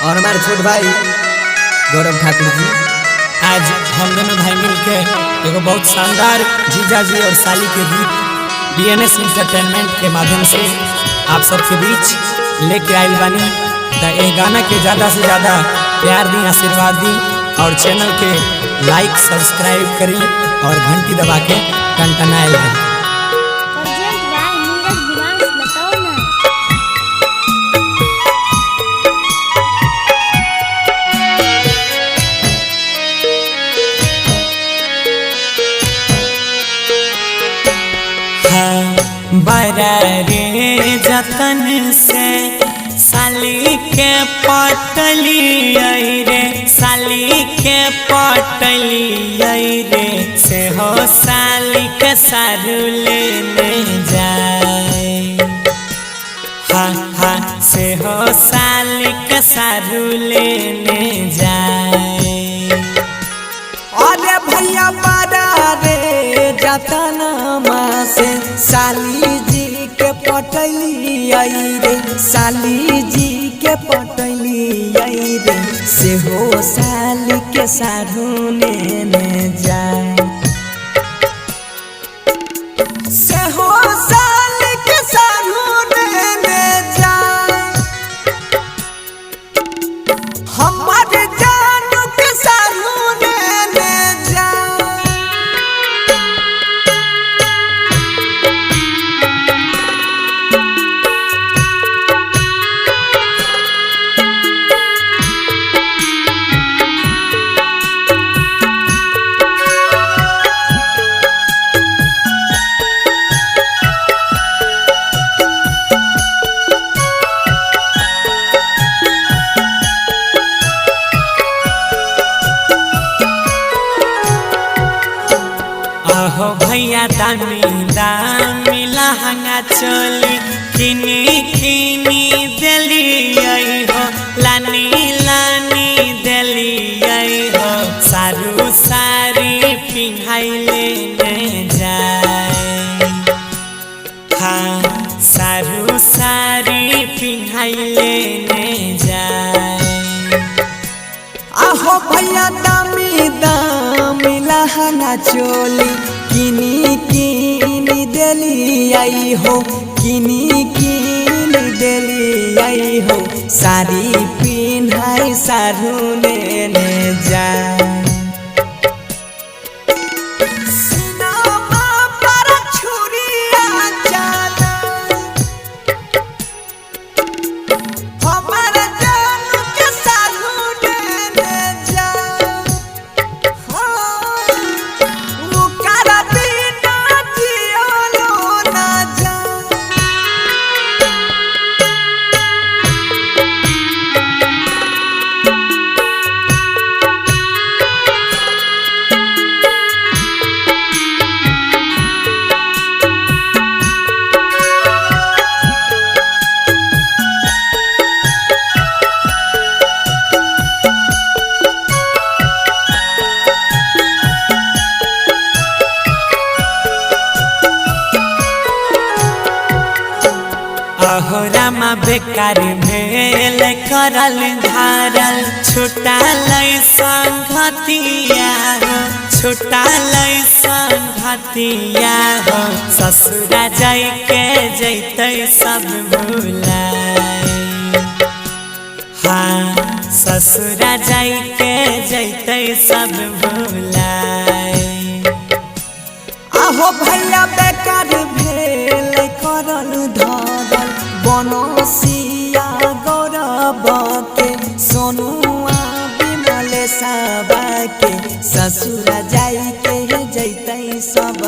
और हमारे छोट भाई गौरव ठाकुर जी। आज हम दोनों भाई मिलके एगो बहुत शानदार जीजा जी और साली के गीत BNS एंटरटेनमेंट के माध्यम से आप सबके बीच लेके आइल बानी। तो ये गाना के ज़्यादा से ज़्यादा प्यार दी, आशीर्वाद दी और चैनल के लाइक सब्सक्राइब करी और घंटी दबा के टनटनाए रही। बड़ा रे जतन से साली के पटली रे, साली के पटली रे, से हो साली के सारू लेने जाए। हाँ हाँ से हो साली के सारू लेने जाए। अरे भैया बड़ा रे जतन से साली जी के पटली रे, साली जी के पटली रे, से हो साली के सारू लेने जाए। से हो साली के सारू लेने जाए। हमारे जानू के सारू लेने जाए। हो भैया दामी दामी लहंगा चोली किनी किनी दिली हो, लानी लानी दिली हो, सारू सारी पिन्हाई लेने जाए। हाँ सारू सारी पिन्हाई लेने जाए। आहो भैया दामी दामी लहंगा चोली किनी किनी दिली आई हो, किनी किनी दिली हो, साड़ी पिन्हाई सारू लेने जाए। अहो रामा बेकार भेल करल धारल, छुटाल संगतिया हो, छुटाल संगतिया हो, ससुरा जाय के जैते सब भुलाए। हाँ ससुरा जाय के जैते सब भुलाए। आहो भैया बेकार भेल करल धारल, बनसिया गौरव के, सोनुआ विमल साबा के, ससुरा जाई के जैते सब